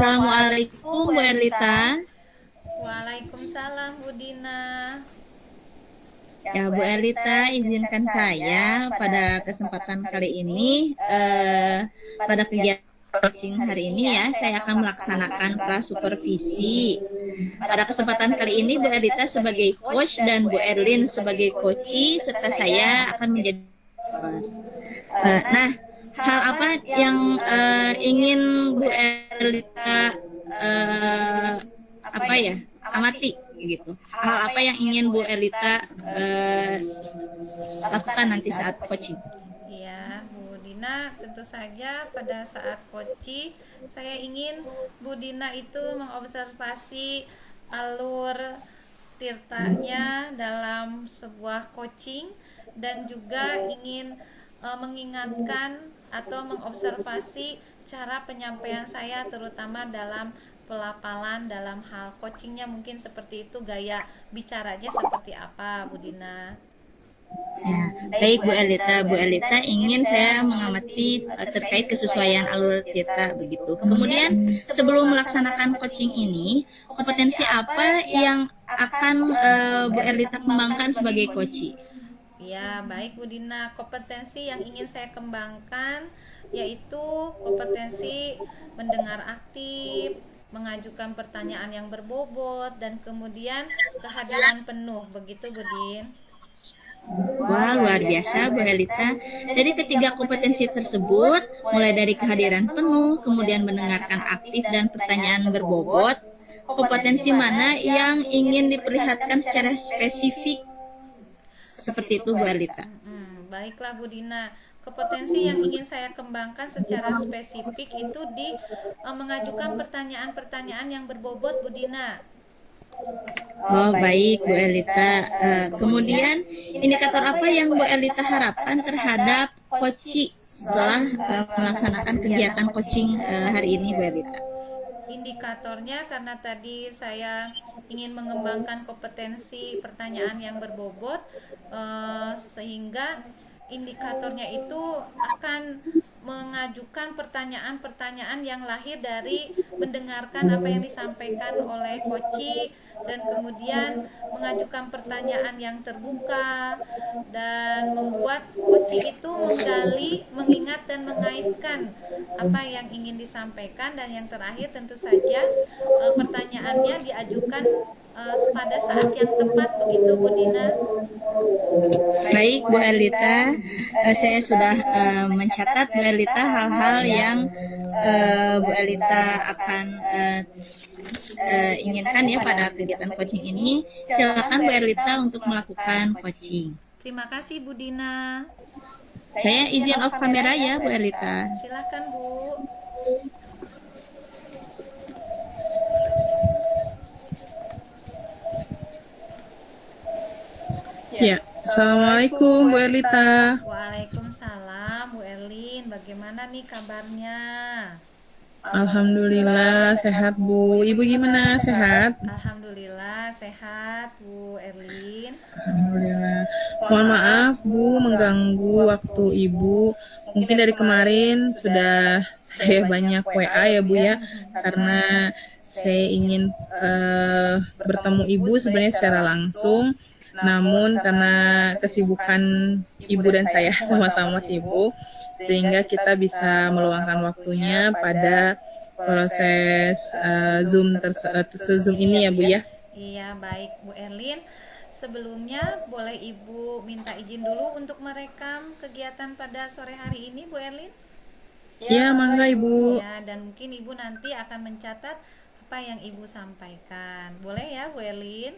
Assalamualaikum Bu Erlita. Waalaikumsalam Bu Dina. Ya Bu Erlita, izinkan saya pada kesempatan kali ini pada kegiatan coaching hari ini ya, saya akan melaksanakan prasupervisi. Pada kesempatan kali ini Bu Erlita sebagai coach dan Bu Erlin sebagai coachee serta saya akan menjadi nah, hal apa yang ingin Bu Erlita amati gitu? Hal apa yang ingin Bu Erlita lakukan nanti saat coaching? Ya, Bu Dina, tentu saja pada saat coaching saya ingin Bu Dina itu mengobservasi alur tirtanya dalam sebuah coaching dan juga ingin mengingatkan atau mengobservasi cara penyampaian saya terutama dalam pelafalan dalam hal coachingnya, mungkin seperti itu, gaya bicaranya seperti apa Bu Dina. Ya, baik Bu Erlita ingin saya mengamati terkait kesesuaian alur kita begitu. Kemudian sebelum melaksanakan coaching ini, kompetensi apa yang akan Bu Erlita kembangkan sebagai coaching? Ya, baik Bu Dina, kompetensi yang ingin saya kembangkan yaitu kompetensi mendengar aktif, mengajukan pertanyaan yang berbobot, dan kemudian kehadiran penuh, begitu Bu Din. Wah, luar biasa Bu Erlita. Dari ketiga kompetensi tersebut, mulai dari kehadiran penuh, kemudian mendengarkan aktif dan pertanyaan berbobot, kompetensi mana yang ingin diperlihatkan secara spesifik? Seperti itu Bu Erlita. Baiklah Bu Dina, kompetensi yang ingin saya kembangkan secara spesifik itu di mengajukan pertanyaan-pertanyaan yang berbobot Bu Dina. Oh baik Bu Erlita. Kemudian indikator apa yang Bu Erlita harapkan terhadap coaching setelah melaksanakan kegiatan coaching hari ini Bu Erlita? Indikatornya, karena tadi saya ingin mengembangkan kompetensi pertanyaan yang berbobot, sehingga indikatornya itu akan mengajukan pertanyaan-pertanyaan yang lahir dari mendengarkan apa yang disampaikan oleh coach dan kemudian mengajukan pertanyaan yang terbuka dan membuat coach itu menggali, mengingat dan mengaitkan apa yang ingin disampaikan, dan yang terakhir tentu saja pertanyaannya diajukan pada saat yang tepat, begitu Bu Dina. Baik Bu Erlita, saya sudah mencatat Bu Erlita hal-hal yang Bu Erlita akan inginkan ya pada kegiatan coaching ini. Silakan Bu Erlita untuk melakukan coaching. Terima kasih Bu Dina. Saya izin off kamera ya Bu Erlita. Silakan Bu. Ya, Assalamualaikum Bu Erlita. Waalaikumsalam Bu Erlin, bagaimana nih kabarnya? Alhamdulillah sehat Bu. Ibu gimana, sehat? Alhamdulillah sehat Bu Erlin. Alhamdulillah. Mohon maaf Bu mengganggu waktu Ibu. Mungkin dari kemarin sudah saya banyak WA ya Bu ya, karena saya ingin bertemu Ibu sebenarnya secara langsung. Namun karena kesibukan Ibu dan saya sama-sama sibuk, sehingga kita bisa meluangkan waktunya pada proses Zoom ini ya Bu ya. Iya, baik Bu Erlin. Sebelumnya boleh Ibu minta izin dulu untuk merekam kegiatan pada sore hari ini Bu Erlin? Iya, mangga Ibu. Ya, dan mungkin Ibu nanti akan mencatat apa yang Ibu sampaikan. Boleh ya Bu Erlin?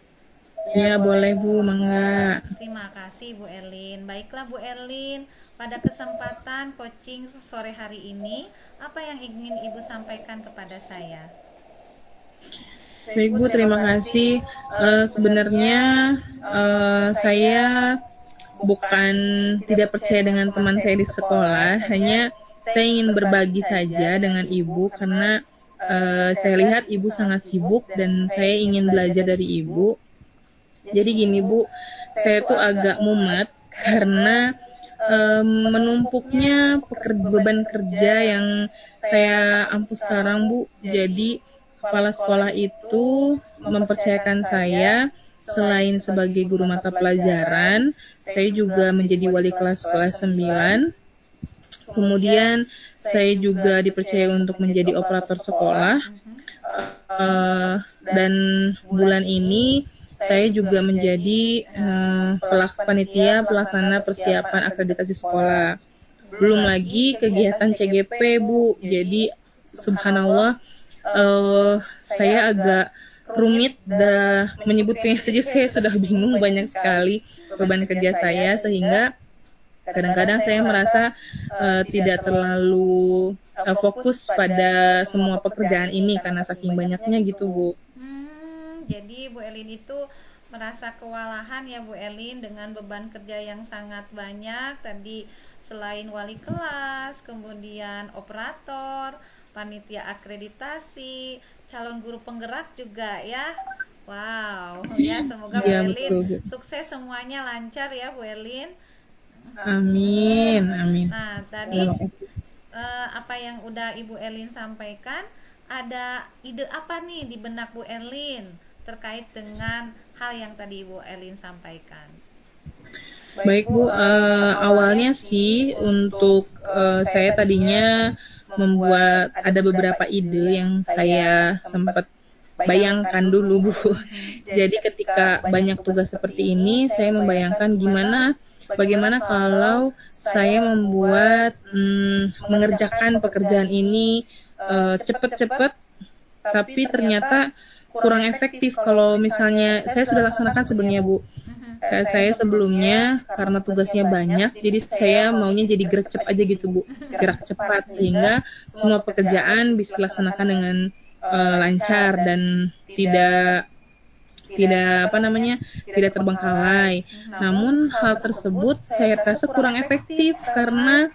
Ya boleh Bu, mangga. Terima kasih Bu Erlin. Baiklah Bu Erlin, pada kesempatan coaching sore hari ini, apa yang ingin Ibu sampaikan kepada saya? Baik Bu, terima kasih. Sebenarnya saya bukan tidak percaya dengan teman saya di sekolah, hanya saya ingin berbagi saja dengan Ibu karena saya lihat Ibu sangat sibuk dan saya ingin belajar dari Ibu. Jadi gini Bu, saya tuh agak mumet karena menumpuknya beban kerja yang saya ampuh sekarang, Bu. Jadi kepala sekolah itu mempercayakan saya selain sebagai guru mata pelajaran, saya juga menjadi wali kelas 9. Kemudian saya juga dipercaya untuk menjadi operator sekolah. Dan bulan ini saya juga menjadi panitia pelaksana persiapan akreditasi sekolah. Belum lagi kegiatan CGP, Bu. Jadi subhanallah, saya agak rumit menyebutnya saja, saya sudah bingung, banyak sekali beban kerja saya, sehingga kadang-kadang saya merasa tidak terlalu fokus pada semua pekerjaan ini karena saking banyaknya gitu, Bu. Jadi Bu Elin itu merasa kewalahan ya Bu Elin dengan beban kerja yang sangat banyak. Tadi selain wali kelas, kemudian operator, panitia akreditasi, calon guru penggerak juga ya. Wow, ya semoga Bu Elin sukses semuanya, lancar ya Bu Elin. Amin, amin. Nah, tadi apa yang udah Ibu Elin sampaikan, ada ide apa nih di benak Bu Elin terkait dengan hal yang tadi Ibu Elin sampaikan? Baik Bu, awalnya sih untuk saya tadinya membuat ada beberapa ide yang saya sempat bayangkan dulu, Bu. Jadi ketika banyak tugas seperti ini, saya membayangkan bagaimana kalau saya mengerjakan pekerjaan ini cepat-cepat, tapi ternyata kurang efektif kalau misalnya saya sudah laksanakan sebenarnya, Bu. Saya sebelumnya karena tugasnya banyak, jadi saya maunya jadi gercep aja gitu, Bu. Gerak cepat sehingga semua pekerjaan bisa dilaksanakan dengan lancar dan tidak terbengkalai. Namun hal tersebut saya rasa kurang efektif karena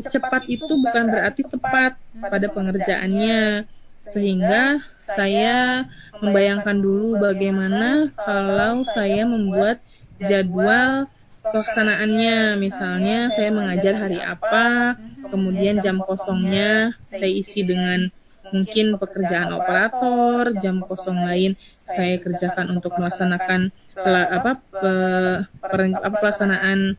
cepat itu bukan berarti tepat pada pengerjaannya. Sehingga saya membayangkan dulu bagaimana kalau saya membuat jadwal pelaksanaannya. Misalnya saya mengajar hari apa, kemudian jam kosongnya saya isi dengan mungkin pekerjaan operator, jam kosong lain saya kerjakan untuk melaksanakan pelaksanaan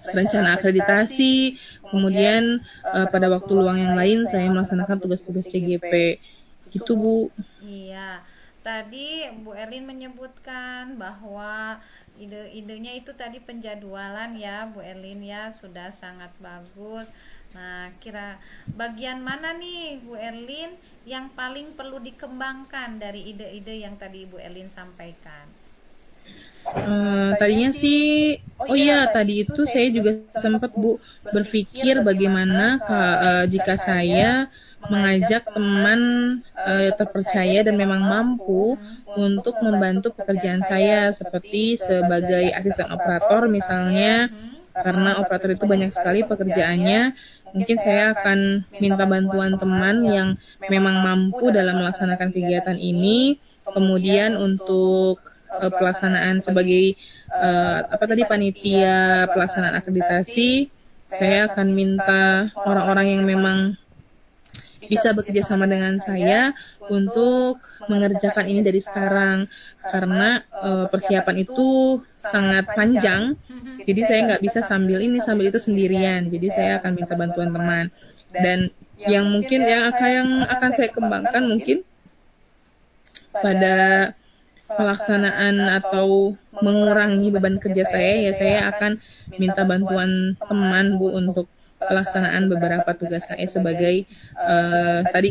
rencana akreditasi, kemudian pada waktu luang yang lain saya melaksanakan tugas-tugas CGP. Gitu, Bu. Iya, tadi Bu Elin menyebutkan bahwa ide-idenya itu tadi penjadwalan ya Bu Elin ya, sudah sangat bagus. Nah, kira bagian mana nih Bu Elin yang paling perlu dikembangkan dari ide-ide yang tadi Bu Elin sampaikan? Tadinya sih, tadi itu saya juga sempat, Bu, berpikir bagaimana jika saya mengajak teman terpercaya dan memang mampu untuk membantu pekerjaan saya seperti sebagai asisten operator misalnya, karena operator itu banyak sekali pekerjaannya. Mungkin saya akan minta bantuan teman yang memang mampu dalam melaksanakan kegiatan ini. Kemudian untuk pelaksanaan sebagai panitia pelaksanaan akreditasi, saya akan minta orang-orang yang memang bisa bekerja sama dengan saya untuk mengerjakan ini dari sekarang, karena persiapan itu sangat panjang. Jadi saya nggak bisa sambil itu sendirian. Jadi saya akan minta bantuan teman. Dan yang akan saya kembangkan mungkin pada pelaksanaan atau mengurangi beban kerja saya, ya saya akan minta bantuan teman, Bu, untuk pelaksanaan beberapa tugas saya sebagai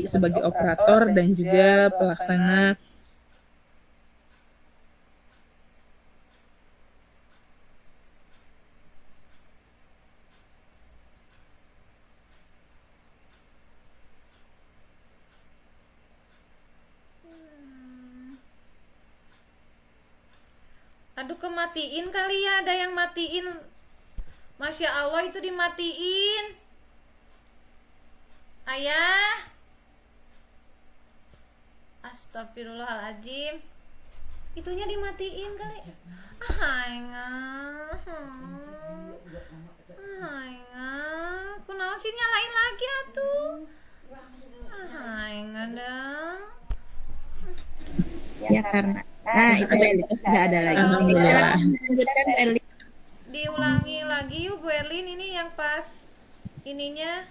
sebagai operator dan juga pelaksana. Aduh, kematiin kali ya, ada yang matiin. Masya Allah, itu dimatiin. Ayah. Astagfirullahaladzim. Itunya dimatiin kali. Ayah. Kunaon sih, nyalain lagi atuh. ada. Ya karena itu Bu Erlita sudah ada lagi. Alhamdulillah. Silakan lanjutkan Bu Erlita. Diulangi lagi yuk Bu Erlin, ini yang pas ininya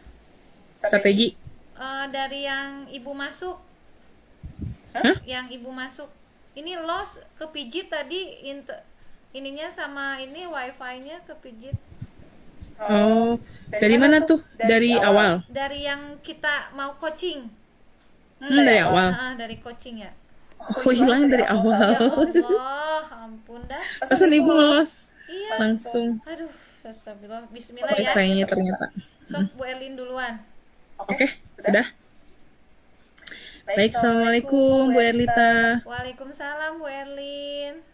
Strategi. dari yang ibu masuk. Hah? Yang ibu masuk. Ini lost kepijit tadi ininya sama ini wifi-nya kepijit. Oh, dari mana tuh? Dari awal. Dari yang kita mau coaching. Dari awal. Dari coaching ya. Oh, hilang dari Ya awal. Allah, ampun dah. Pesan ibu ngelos Iya. langsung. Aduh, astagfirullah. Bismillah ya. Wifi-nya ternyata. Sok Bu Erlin duluan. Oke, sudah. Baik, Assalamualaikum Bu Erlita. Waalaikumsalam Bu Erlin.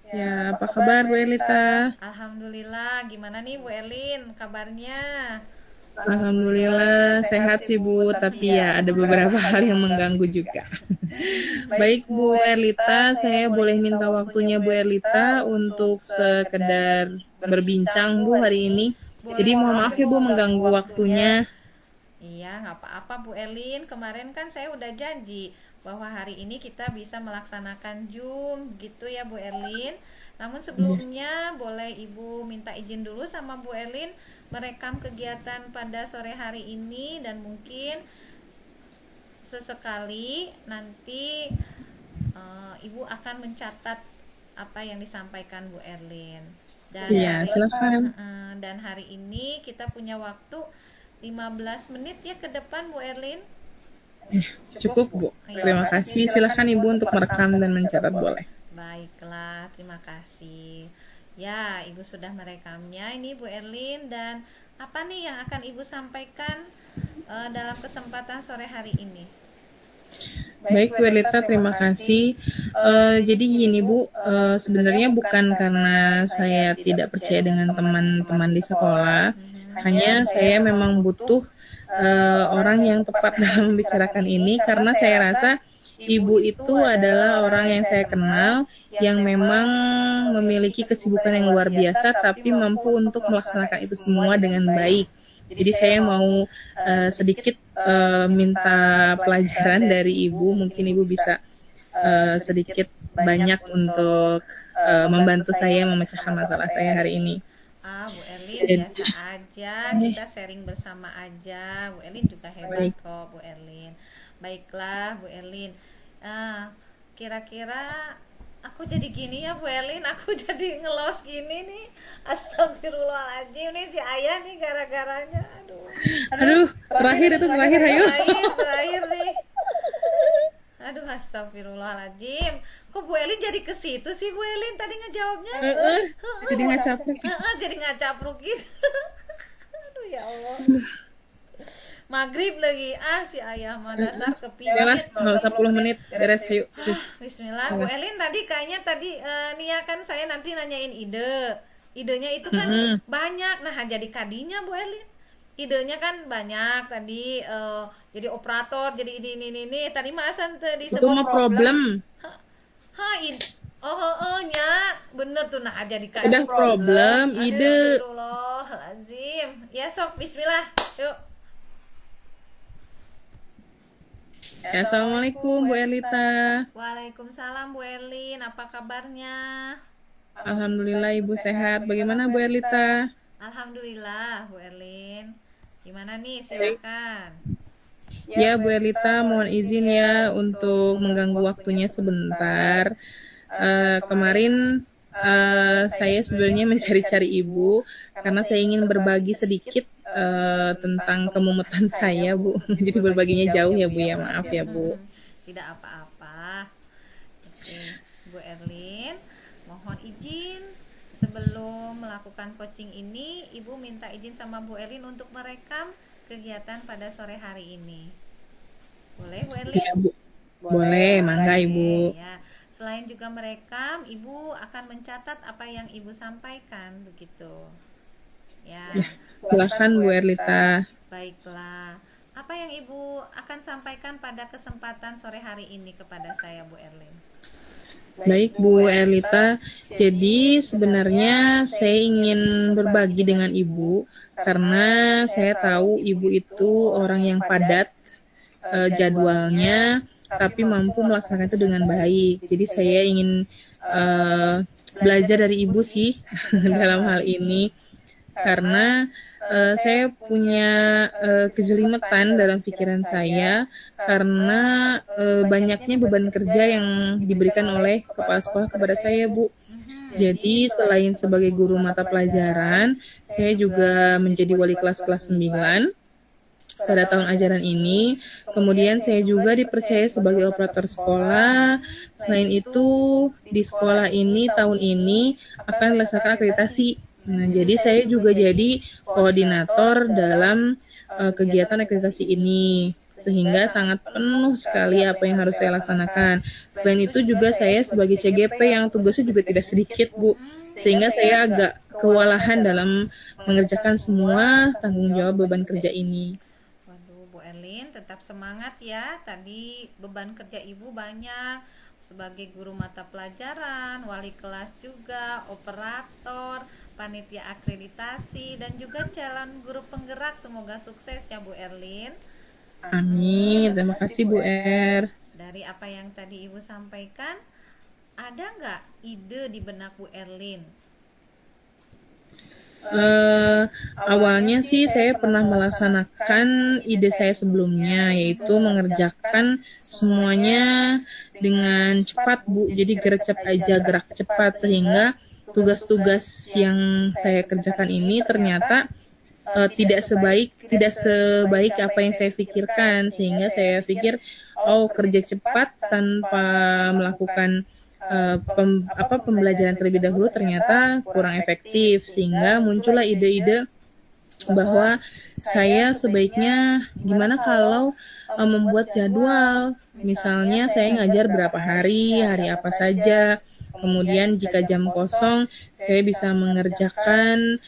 Ya, apa kabar Bu Erlita? Alhamdulillah. Gimana nih Bu Erlin kabarnya? Alhamdulillah sehat sih Bu, tapi ya ada beberapa hal yang mengganggu juga. Baik Bu Erlita, saya boleh minta waktunya Bu Erlita untuk sekedar berbincang Bu hari ini. Jadi mohon maaf ya Bu mengganggu waktunya. Iya, nggak apa-apa Bu Erlin. Kemarin kan saya udah janji bahwa hari ini kita bisa melaksanakan Zoom gitu ya Bu Erlin. Namun sebelumnya boleh Ibu minta izin dulu sama Bu Erlin merekam kegiatan pada sore hari ini, dan mungkin sesekali nanti Ibu akan mencatat apa yang disampaikan Bu Erlin. Dan Iya, silakan. dan hari ini kita punya waktu 15 menit ya ke depan Bu Erlin. Cukup Bu, terima kasih. Silakan Ibu untuk merekam dan mencatat boleh. Baiklah, terima kasih. Ya, Ibu sudah merekamnya ini Bu Erlin, dan apa nih yang akan Ibu sampaikan dalam kesempatan sore hari ini? Baik Bu Erlita, terima kasih. Jadi gini Bu, sebenarnya bukan karena saya tidak percaya dengan teman-teman di sekolah, hanya saya memang butuh orang yang tepat dalam membicarakan ini, karena saya rasa Ibu itu adalah orang yang saya kenal yang memang memiliki kesibukan yang luar biasa, tapi mampu untuk melaksanakan itu semua dengan baik. Jadi saya mau sedikit minta pelajaran dari Ibu, mungkin Ibu bisa sedikit banyak untuk membantu saya memecahkan masalah saya hari ini. Bu Erlin biasa aja, kita sharing bersama aja. Bu Erlin juga hebat kok Bu Erlin. Baiklah Bu Erlin, kira-kira aku jadi gini ya Bu Erlin, aku jadi ngelos gini nih. Astagfirullahaladzim, nih si Ayah nih gara-garanya. Aduh, terakhir ayo. Terakhir nih. Aduh, astagfirullahaladzim. Kok Bu Erlin jadi ke situ sih Bu Erlin tadi ngejawabnya? Jadi ngacapruk. Jadi ngacapruk gitu. Aduh ya Allah. Maghrib lagi, si Ayah mah dasar kepingin. Nggak usah 10 menit, beres yuk. Bismillah. Bu Erlin tadi kayaknya nih ya kan saya nanti nanyain idenya itu kan banyak. Nah jadi kadinya Bu Erlin, idenya kan banyak tadi, jadi operator, jadi ini tadi masan tadi Itu mah problem. nya bener tuh. Nah jadi kadinya Udah problem, ide. Astagfirullahaladzim. Ya sok, bismillah, yuk. Ya, Assalamualaikum Bu Erlita. Waalaikumsalam Bu Erlin, apa kabarnya? Alhamdulillah Ibu sehat. Bagaimana Bu Erlita? Alhamdulillah Bu Erlin. Gimana nih, silakan. Ya Bu Erlita, mohon izin ya untuk mengganggu waktunya sebentar. Kemarin saya sebenarnya mencari-cari Ibu karena saya ingin berbagi sedikit tentang kemumetan saya Bu. Jadi berbaginya jauh ya Bu ya, maaf ya Bu. Tidak apa-apa. Oke, Bu Erlin, mohon izin sebelum melakukan coaching ini, Ibu minta izin sama Bu Erlin untuk merekam kegiatan pada sore hari ini. Boleh Bu Erlin? Ya, Bu. Boleh, mangga Ibu. Ya. Selain juga merekam, Ibu akan mencatat apa yang Ibu sampaikan, begitu. Ya, silakan Bu Erlita. Baiklah. Apa yang Ibu akan sampaikan pada kesempatan sore hari ini kepada saya Bu Erlin? Baik Bu Erlita, jadi sebenarnya saya ingin berbagi dengan Ibu karena saya tahu Ibu itu orang yang padat, jadwalnya, tapi mampu melaksanakan itu dengan baik. Jadi saya ingin belajar dari ibu sih dalam hal ini, karena saya punya kejelimetan dalam pikiran saya karena banyaknya beban kerja yang diberikan oleh kepala sekolah kepada saya, Bu. Jadi selain sebagai guru mata pelajaran, saya juga menjadi wali kelas kelas 9 pada tahun ajaran ini. Kemudian saya juga dipercaya sebagai operator sekolah. Selain itu, di sekolah ini tahun ini akan dilaksanakan akreditasi. Nah, jadi saya juga jadi koordinator dalam kegiatan akreditasi ini. Sehingga sangat penuh sekali apa yang harus saya laksanakan. Selain itu juga saya sebagai CGP yang tugasnya juga tidak sedikit, Bu. Sehingga saya agak kewalahan dalam mengerjakan semua tanggung jawab beban kerja ini. Waduh, Bu Erlin tetap semangat ya. Tadi beban kerja Ibu banyak sebagai guru mata pelajaran, wali kelas juga, operator, panitia akreditasi, dan juga calon guru penggerak. Semoga sukses ya Bu Erlin. Amin. Terima kasih Bu Er. Dari apa yang tadi Ibu sampaikan, ada nggak ide di benak Bu Erlin? Awalnya sih saya pernah melaksanakan ide saya sebelumnya, yaitu mengerjakan semuanya dengan cepat, Bu. Jadi gercep aja, gerak cepat, sehingga tugas-tugas yang saya kerjakan ini ternyata tidak sebaik apa yang saya pikirkan, sehingga saya pikir kerja cepat tanpa melakukan pembelajaran terlebih dahulu ternyata kurang efektif, sehingga muncullah ide-ide bahwa saya sebaiknya gimana kalau membuat jadwal, misalnya saya ngajar berapa hari apa saja, kemudian jika jam kosong saya bisa mengerjakan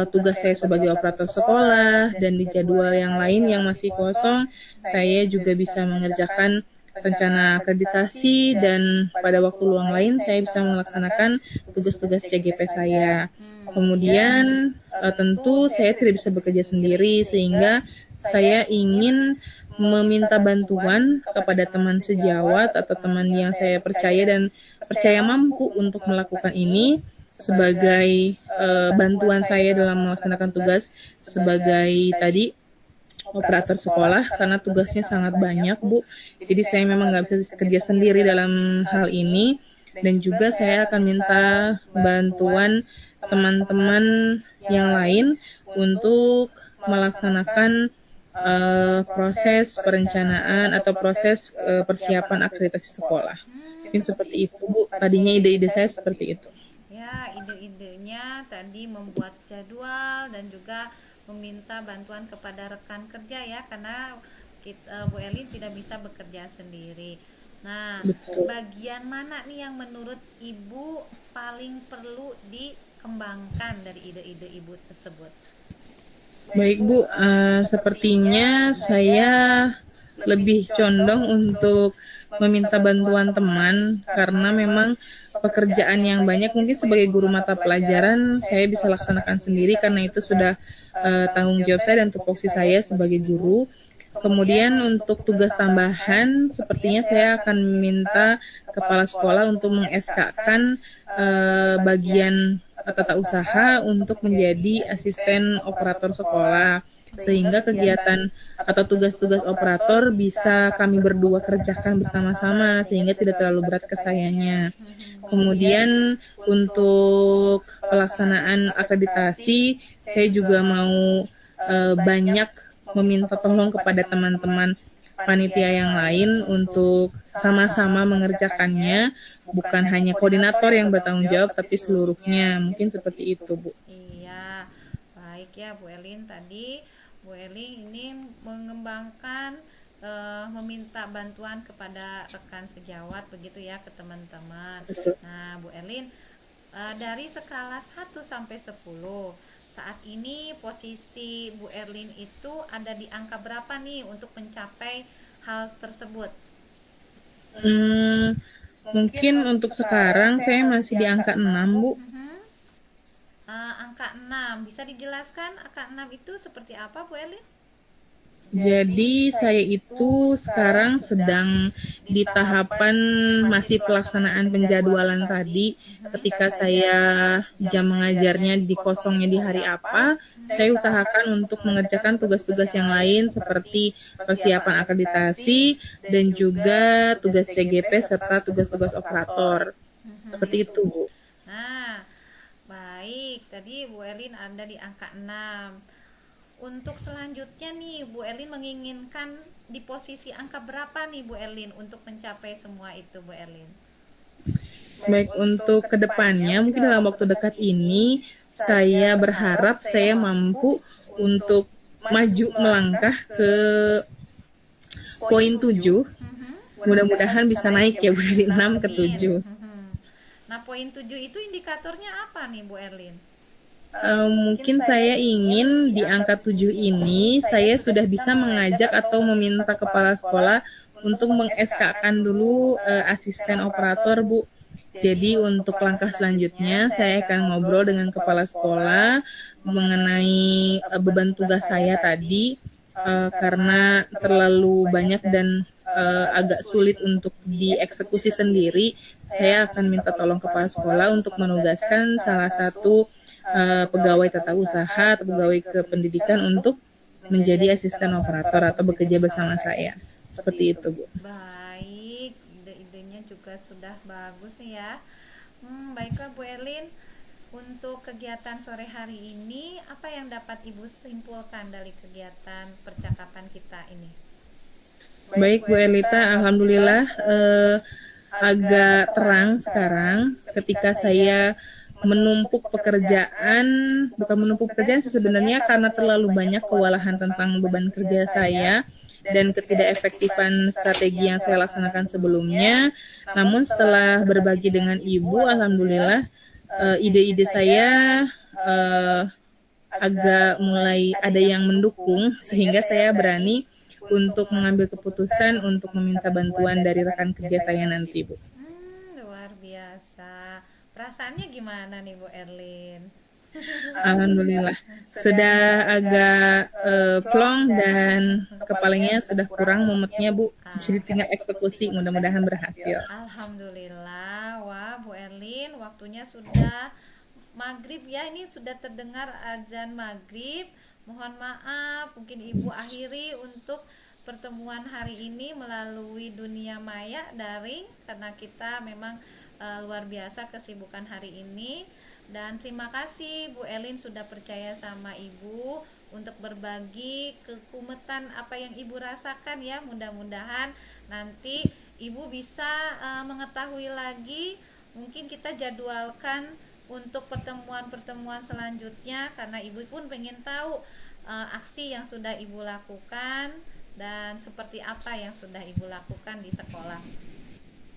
tugas saya sebagai operator sekolah, dan di jadwal yang lain yang masih kosong saya juga bisa mengerjakan rencana akreditasi, dan pada waktu luang lain saya bisa melaksanakan tugas-tugas CGP saya. Kemudian tentu saya tidak bisa bekerja sendiri, sehingga saya ingin meminta bantuan kepada teman sejawat atau teman yang saya percaya dan percaya mampu untuk melakukan ini sebagai bantuan saya dalam melaksanakan tugas sebagai tadi operator sekolah, karena tugasnya sangat banyak, Bu. Jadi saya memang nggak bisa kerja sendiri dalam hal ini, dan juga saya akan minta bantuan teman-teman yang lain untuk melaksanakan proses perencanaan atau proses persiapan akreditasi sekolah. Mungkin seperti itu, Bu. Tadinya ide-ide saya seperti itu. Ya, ide-idenya tadi membuat jadwal dan juga meminta bantuan kepada rekan kerja ya, karena Bu Erlin tidak bisa bekerja sendiri. Nah, Betul. bagian mana nih yang menurut Ibu paling perlu dikembangkan dari ide-ide Ibu tersebut? Baik, Bu, sepertinya saya lebih condong untuk meminta bantuan teman, karena memang pekerjaan yang banyak mungkin sebagai guru mata pelajaran saya bisa laksanakan sendiri, karena itu sudah tanggung jawab saya dan tupoksi saya sebagai guru. Kemudian untuk tugas tambahan, sepertinya saya akan meminta kepala sekolah untuk meng-SK-kan bagian tata usaha untuk menjadi asisten operator sekolah, sehingga kegiatan atau tugas-tugas operator bisa kami berdua kerjakan bersama-sama sehingga tidak terlalu berat ke sayanya. Kemudian untuk pelaksanaan akreditasi, saya juga mau banyak meminta tolong kepada teman-teman panitia yang lain untuk sama-sama mengerjakannya, bukan hanya koordinator yang bertanggung jawab tapi seluruhnya. Mungkin seperti itu, Bu. Iya, baik ya Bu Erlin. Tadi Bu Erlin ini mengembangkan meminta bantuan kepada rekan sejawat begitu ya, ke teman-teman. Nah, Bu Erlin, dari skala 1 sampai 10, saat ini posisi Bu Erlin itu ada di angka berapa nih untuk mencapai hal tersebut? Mungkin untuk sekarang saya masih di angka 6, Bu. Angka 6, bisa dijelaskan angka 6 itu seperti apa Bu Erlin? Jadi saya itu sekarang sedang di tahapan masih pelaksanaan penjadwalan tadi. Ketika saya jam mengajarnya dikosongnya di hari apa, saya usahakan untuk mengerjakan tugas-tugas yang lain seperti persiapan akreditasi dan juga tugas CGP serta tugas-tugas operator. Seperti itu, Bu. Nah, baik. Tadi Bu Elin ada di angka 6. Untuk selanjutnya nih, Bu Elin menginginkan di posisi angka berapa nih Bu Elin untuk mencapai semua itu Bu Elin? Baik, untuk kedepannya mungkin dalam waktu dekat ini saya berharap saya mampu untuk maju melangkah ke poin 7. Mudah-mudahan bisa naik ya Bu dari 6 ke 7. Nah, poin 7 itu indikatornya apa nih Bu Elin? Mungkin saya ingin di angka 7 ini saya sudah bisa mengajak atau meminta kepala sekolah untuk meng-SK-kan dulu asisten operator, Bu. Jadi untuk langkah selanjutnya saya akan ngobrol dengan kepala sekolah mengenai beban tugas saya tadi karena terlalu banyak dan agak sulit untuk dieksekusi sendiri. Saya akan minta tolong kepala sekolah untuk menugaskan salah satu pegawai tata usaha atau pegawai kependidikan untuk menjadi asisten operator atau bekerja bersama saya. Seperti itu, Bu. Baik, ide-idenya juga sudah bagus nih ya. Baiklah Bu Elin, untuk kegiatan sore hari ini, apa yang dapat Ibu simpulkan dari kegiatan percakapan kita ini? Baik Bu Elita, alhamdulillah agak terang sekarang ketika saya bukan menumpuk pekerjaan sebenarnya karena terlalu banyak kewalahan tentang beban kerja saya dan ketidakefektifan strategi yang saya laksanakan sebelumnya. Namun setelah berbagi dengan Ibu, alhamdulillah ide-ide saya agak mulai ada yang mendukung sehingga saya berani untuk mengambil keputusan untuk meminta bantuan dari rekan kerja saya nanti, Bu. Luar biasa. Perasaannya gimana nih Bu Erlin? Alhamdulillah sudah agak plong dan kepalanya sudah kurang mumetnya, Bu. Jadi tinggal eksekusi, mudah-mudahan berhasil. Alhamdulillah. Wah Bu Erlin, waktunya sudah maghrib ya, ini sudah terdengar azan maghrib. Mohon maaf, mungkin Ibu akhiri untuk pertemuan hari ini melalui dunia maya daring karena kita memang luar biasa kesibukan hari ini. Dan terima kasih Bu Elin sudah percaya sama Ibu untuk berbagi kekumetan apa yang Ibu rasakan ya. Mudah-mudahan nanti Ibu bisa mengetahui lagi, mungkin kita jadwalkan untuk pertemuan-pertemuan selanjutnya karena Ibu pun pengen tahu aksi yang sudah Ibu lakukan dan seperti apa yang sudah Ibu lakukan di sekolah.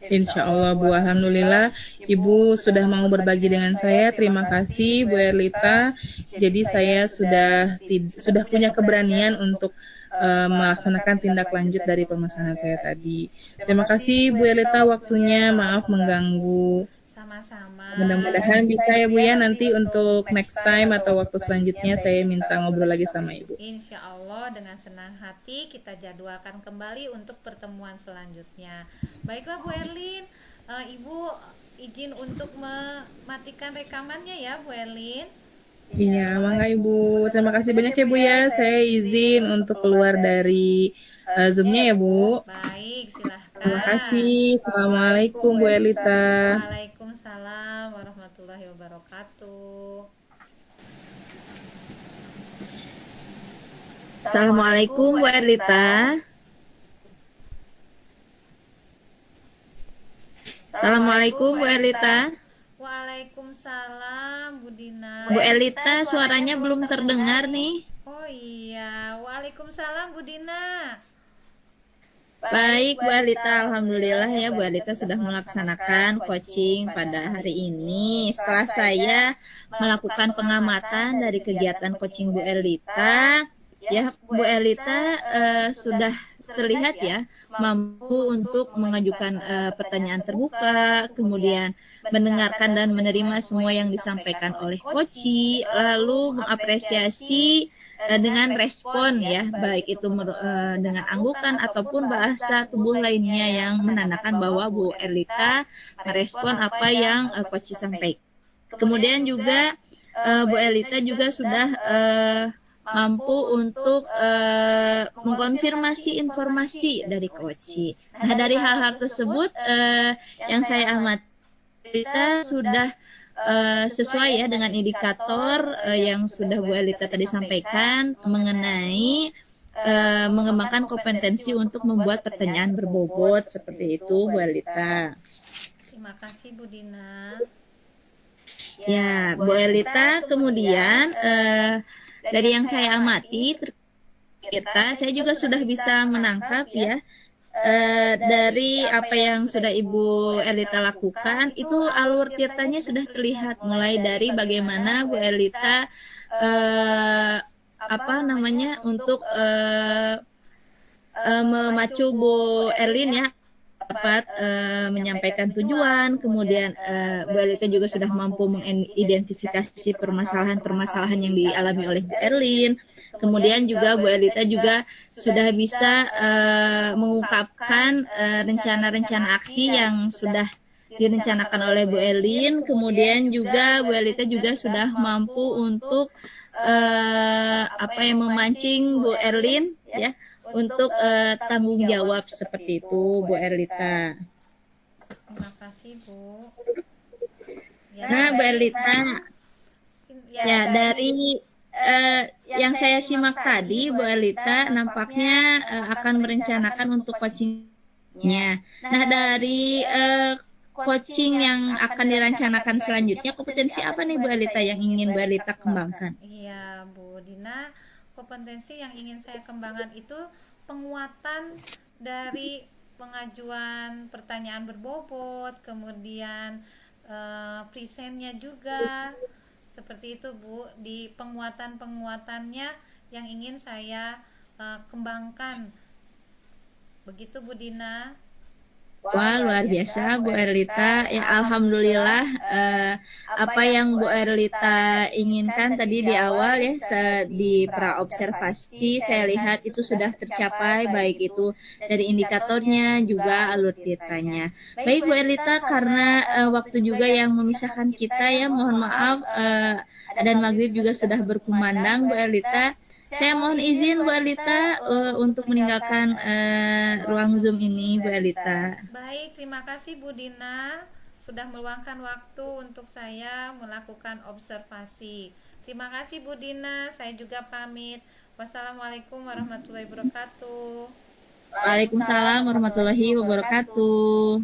Insya Allah Bu, alhamdulillah Ibu sudah mau berbagi dengan saya. Terima kasih Bu Erlita. Jadi saya sudah punya keberanian untuk melaksanakan tindak lanjut dari pemesanan saya tadi. Terima kasih Bu Erlita waktunya, maaf mengganggu. Sama-sama. Mudah-mudahan bisa ya Bu ya, nanti untuk next time atau waktu selanjutnya saya minta ngobrol lagi sama Ibu. Insya Allah dengan senang hati kita jadwalkan kembali untuk pertemuan selanjutnya. Baiklah Bu Erlin, Ibu izin untuk mematikan rekamannya ya Bu Erlin. Iya, mangga Ibu. Terima kasih banyak ya Bu ya. Saya izin untuk keluar dari Zoom-nya ya Bu. Baik, silahkan. Terima kasih. Assalamualaikum Bu Erlita. Waalaikumsalam warahmatullahi wabarakatuh. Assalamualaikum Bu Erlita. Assalamualaikum Bu Erlita. Waalaikumsalam Bu Dina. Bu Erlita suaranya belum terdengar nih. Oh iya, waalaikumsalam Bu Dina. Baik Bu Erlita, alhamdulillah ya Bu Erlita sudah melaksanakan coaching pada hari ini. Setelah saya melakukan pengamatan dari kegiatan coaching Bu Erlita, ya Bu Erlita sudah terlihat ya mampu untuk mengajukan pertanyaan terbuka, kemudian mendengarkan dan menerima semua yang disampaikan oleh koci, lalu mengapresiasi dengan respon ya, baik itu dengan anggukan ataupun bahasa tubuh lainnya yang menandakan bahwa Bu Erlita merespon apa yang koci sampaikan. Kemudian juga Bu Erlita juga sudah mampu untuk mengkonfirmasi informasi dari koci. Nah, dari hal-hal tersebut yang saya amati, kita sudah sesuai ya dengan indikator yang sudah Bu Elita tadi sampaikan mengenai mengembangkan kompetensi untuk membuat pertanyaan berbobot seperti itu, Bu Elita. Terima kasih Bu Dina. Ya, Bu Elita, kemudian dari yang saya amati, saya juga sudah bisa menangkap ya dari apa yang sudah Ibu Elita lakukan, itu alur tirtanya sudah terlihat mulai dari bagaimana Bu Elita untuk memacu Bu Erlin ya dapat menyampaikan tujuan, kemudian Bu Elita juga sudah mampu mengidentifikasi permasalahan-permasalahan yang dialami oleh Bu Erlin. Kemudian juga Bu Elita juga sudah bisa mengungkapkan rencana-rencana aksi yang sudah direncanakan oleh Bu Erlin. Kemudian juga Bu Elita juga sudah mampu untuk memancing Bu Erlin ya untuk tanggung jawab seperti itu, Bu Erlita. Terima kasih Bu. Nah, Bu Erlita, ya dari yang saya simak tadi, Bu Erlita nampaknya akan merencanakan untuk coachingnya. Nah, dari coaching yang akan dirancanakan selanjutnya, kompetensi apa nih Bu Erlita yang ingin Bu Erlita kembangkan? Iya Bu Dina, kompetensi yang ingin saya kembangkan itu penguatan dari pengajuan pertanyaan berbobot, kemudian presentnya juga seperti itu Bu. Di penguatannya yang ingin saya kembangkan, begitu Bu Dina. Wah, luar biasa Bu Erlita. Ya, alhamdulillah apa yang Bu Erlita inginkan tadi di awal ya di praobservasi saya lihat itu sudah tercapai, baik itu dari indikatornya juga alur tirtanya. Baik Bu Erlita, karena waktu juga yang memisahkan kita ya, mohon maaf dan maghrib juga sudah berkumandang Bu Erlita. Saya mohon izin Bu Erlita untuk meninggalkan ruang Zoom ini, Bu Erlita. Baik, terima kasih Bu Dina sudah meluangkan waktu untuk saya melakukan observasi. Terima kasih Bu Dina, saya juga pamit. Wassalamualaikum warahmatullahi wabarakatuh. Waalaikumsalam warahmatullahi wabarakatuh.